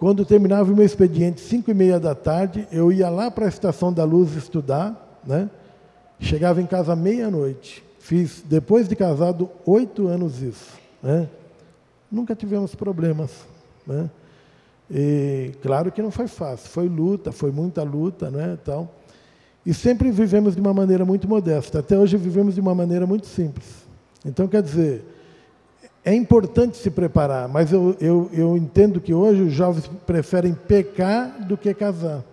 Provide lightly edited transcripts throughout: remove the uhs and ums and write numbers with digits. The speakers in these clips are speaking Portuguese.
Quando terminava o meu expediente, 5h30 da tarde, eu ia lá para a Estação da Luz estudar, né? Chegava em casa à meia-noite. Fiz, depois de casado, 8 anos isso, né? Nunca tivemos problemas, né? E claro que não foi fácil, foi luta, foi muita luta, né, tal. E sempre vivemos de uma maneira muito modesta. Até hoje vivemos de uma maneira muito simples. Então, quer dizer, é importante se preparar, mas eu entendo que hoje os jovens preferem pecar do que casar.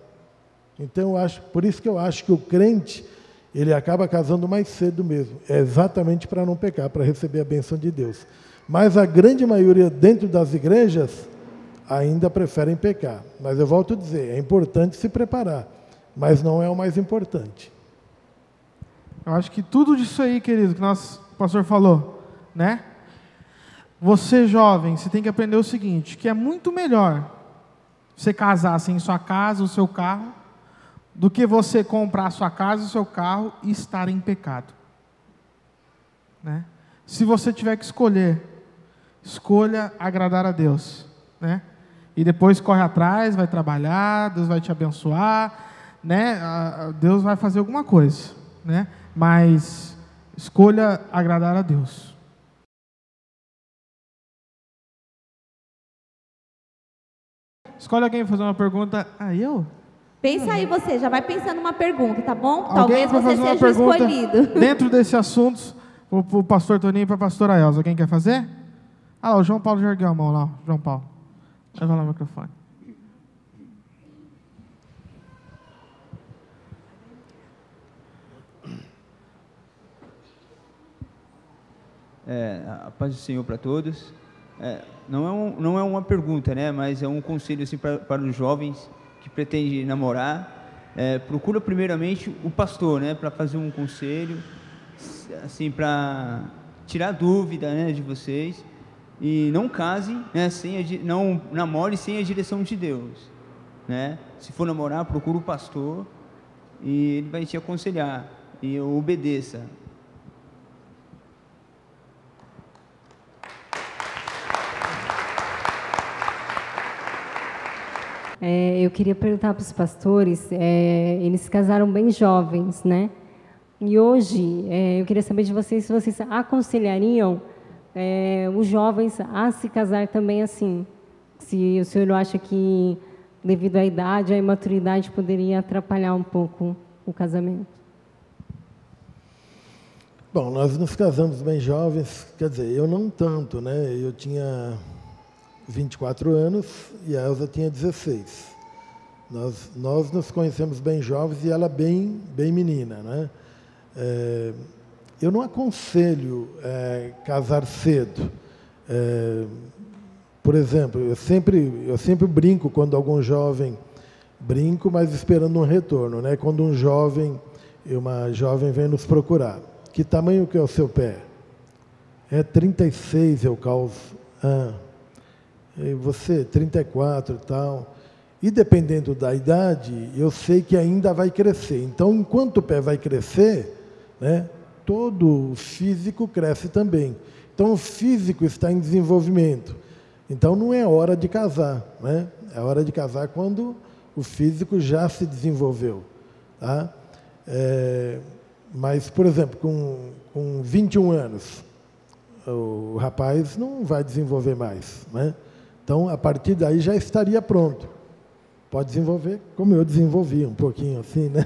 Então, por isso que eu acho que o crente, ele acaba casando mais cedo mesmo. É exatamente para não pecar, para receber a bênção de Deus. Mas a grande maioria dentro das igrejas ainda preferem pecar. Mas eu volto a dizer, é importante se preparar, mas não é o mais importante. Eu acho que tudo disso aí, querido, que o pastor falou, né? Você, jovem, você tem que aprender o seguinte, que é muito melhor você casar sem sua casa, o seu carro, do que você comprar a sua casa, o seu carro e estar em pecado. Né? Se você tiver que escolher, escolha agradar a Deus, né? E depois corre atrás, vai trabalhar, Deus vai te abençoar, né? Deus vai fazer alguma coisa, né? Mas escolha agradar a Deus. Escolhe alguém para fazer uma pergunta. Eu? Pensa aí você, já vai pensando uma pergunta, tá bom? Alguém Talvez você seja o escolhido. Dentro desse assunto, para o pastor Toninho e para a pastora Elza. Alguém quer fazer? Ah, o João Paulo já ergueu a mão lá, João Paulo. Leva lá o microfone. A paz do Senhor para todos. Não é uma pergunta, né, mas é um conselho assim, para os jovens que pretendem namorar. Procura primeiramente o pastor, né, para fazer um conselho, assim, para tirar dúvida, né, de vocês. E não case, né, não namore sem a direção de Deus, né? Se for namorar, procura o pastor e ele vai te aconselhar e obedeça. Eu queria perguntar para os pastores, eles se casaram bem jovens, né? E hoje, eu queria saber de vocês se vocês aconselhariam os jovens a se casar também assim. Se o senhor acha que, devido à idade, a imaturidade poderia atrapalhar um pouco o casamento. Bom, nós nos casamos bem jovens, quer dizer, eu não tanto, né? Eu tinha 24 anos e a Elza tinha 16. Nós nos conhecemos bem jovens e ela bem menina, né? Eu não aconselho casar cedo. Por exemplo, eu sempre brinco quando algum jovem, mas esperando um retorno, né? Quando um jovem e uma jovem vem nos procurar. Que tamanho que é o seu pé? 36, eu calço. E você, 34 e tal. E dependendo da idade, eu sei que ainda vai crescer. Então, enquanto o pé vai crescer, né, todo o físico cresce também. Então, o físico está em desenvolvimento. Então, não é hora de casar, né? É hora de casar quando o físico já se desenvolveu. Tá? Mas, por exemplo, com 21 anos, o rapaz não vai desenvolver mais, né? Então, a partir daí já estaria pronto. Pode desenvolver como eu desenvolvi, um pouquinho assim, né?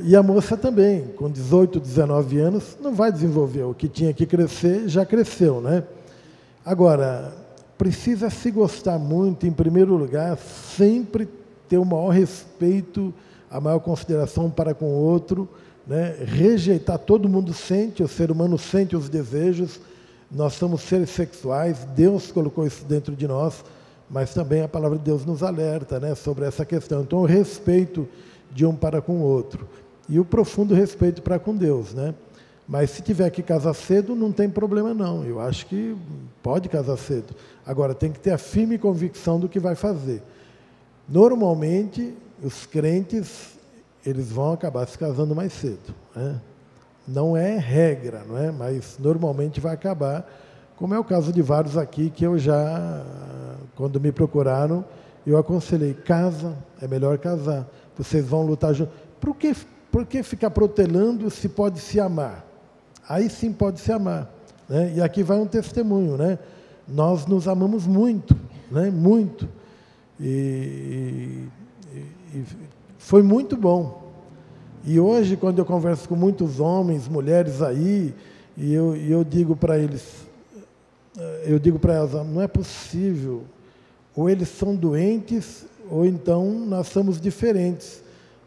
E a moça também, com 18, 19 anos, não vai desenvolver. O que tinha que crescer, já cresceu, né? Agora, precisa se gostar muito, em primeiro lugar, sempre ter o maior respeito, a maior consideração para com o outro, né? Rejeitar, todo mundo sente, o ser humano sente os desejos, nós somos seres sexuais, Deus colocou isso dentro de nós, mas também a palavra de Deus nos alerta, né, sobre essa questão. Então, o respeito de um para com o outro e o profundo respeito para com Deus, né? Mas se tiver que casar cedo, não tem problema não, eu acho que pode casar cedo. Agora, tem que ter a firme convicção do que vai fazer. Normalmente, os crentes, eles vão acabar se casando mais cedo, né? Não é regra, não é? Mas normalmente vai acabar, como é o caso de vários aqui que eu já quando me procuraram, eu aconselhei, casa, é melhor casar. Vocês vão lutar juntos. Por que ficar protelando se pode se amar? Aí sim pode se amar. Né? E aqui vai um testemunho, né? Nós nos amamos muito, né? Muito. E foi muito bom. E hoje, quando eu converso com muitos homens, mulheres aí, e eu digo para eles, não é possível, ou eles são doentes, ou então nós somos diferentes.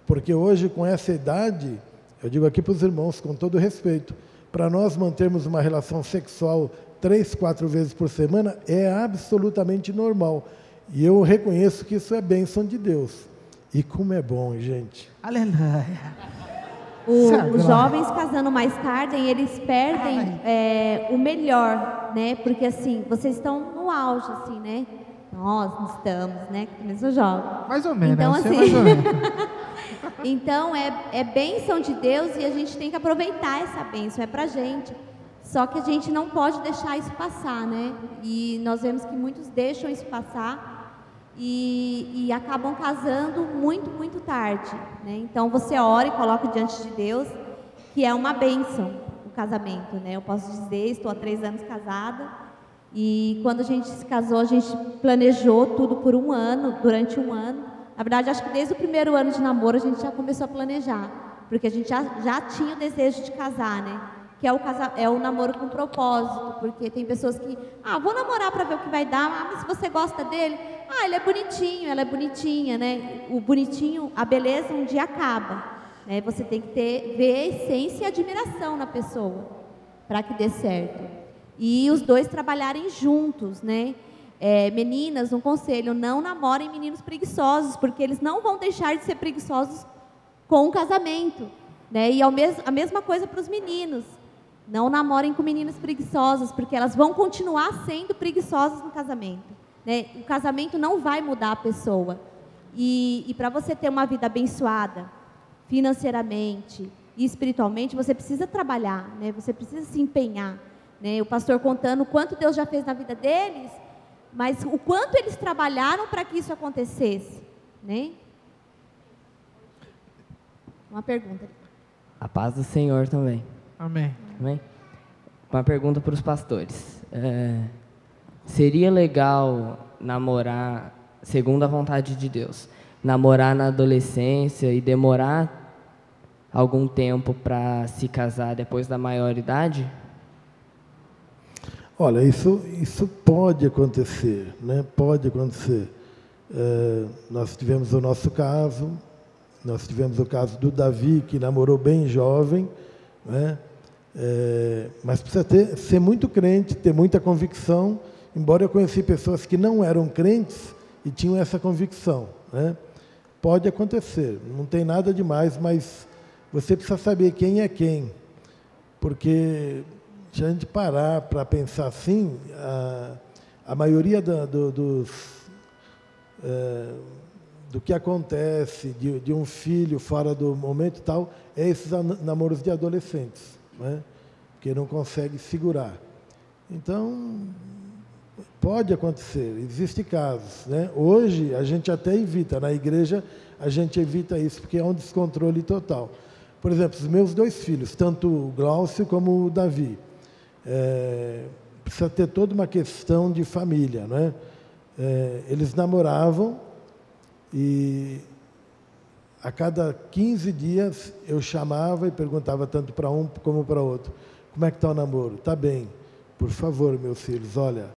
Porque hoje, com essa idade, eu digo aqui para os irmãos, com todo respeito, para nós mantermos uma relação sexual 3, 4 vezes por semana, é absolutamente normal. E eu reconheço que isso é bênção de Deus. E como é bom, gente. Aleluia. Os jovens casando mais tarde, eles perdem o melhor, né? Porque assim, vocês estão no auge, assim, né? Nós não estamos, né? Que também sou jovem. Mais ou menos, então, assim, assim, mais ou menos. Então, é bênção de Deus e a gente tem que aproveitar essa bênção, é pra gente. Só que a gente não pode deixar isso passar, né? E nós vemos que muitos deixam isso passar e acabam casando muito, muito tarde, né? Então, você ora e coloca diante de Deus que é uma bênção o casamento, né? Eu posso dizer, estou há 3 anos casada e quando a gente se casou, a gente planejou tudo por 1 ano, durante 1 ano. Na verdade, acho que desde o primeiro ano de namoro a gente já começou a planejar, porque a gente já tinha o desejo de casar, né? Que é o namoro com propósito, porque tem pessoas que, vou namorar para ver o que vai dar, mas se você gosta dele, ele é bonitinho, ela é bonitinha, né? O bonitinho, a beleza um dia acaba, né? Você tem que ver a essência e a admiração na pessoa, para que dê certo. E os dois trabalharem juntos, né? Meninas, um conselho, não namorem meninos preguiçosos, porque eles não vão deixar de ser preguiçosos com o casamento, né? E a mesma coisa para os meninos, não namorem com meninas preguiçosas, porque elas vão continuar sendo preguiçosas no casamento, né? O casamento não vai mudar a pessoa, e para você ter uma vida abençoada, financeiramente e espiritualmente, você precisa trabalhar, né? Você precisa se empenhar, né? O pastor contando o quanto Deus já fez na vida deles, mas o quanto eles trabalharam para que isso acontecesse, né? Uma pergunta. A paz do Senhor também. Amém. Amém? Uma pergunta para os pastores. Seria legal namorar, segundo a vontade de Deus, namorar na adolescência e demorar algum tempo para se casar depois da maioridade? Olha, isso pode acontecer, né? Pode acontecer. Nós tivemos o nosso caso, nós tivemos o caso do Davi, que namorou bem jovem, né? Mas precisa ser muito crente, ter muita convicção, embora eu conheci pessoas que não eram crentes e tinham essa convicção, né? Pode acontecer, não tem nada demais, mas você precisa saber quem é quem, porque se a gente parar para pensar assim, a maioria do que acontece de um filho fora do momento e tal, é esses namoros de adolescentes, né? Que não consegue segurar. Então, pode acontecer, existem casos, né? Hoje, a gente até evita, na igreja, a gente evita isso, porque é um descontrole total. Por exemplo, os meus 2 filhos, tanto o Glaucio como o Davi, precisa ter toda uma questão de família, né? Eles namoravam e a cada 15 dias eu chamava e perguntava tanto para um como para outro: como é que está o namoro? Está bem. Por favor, meus filhos, olha,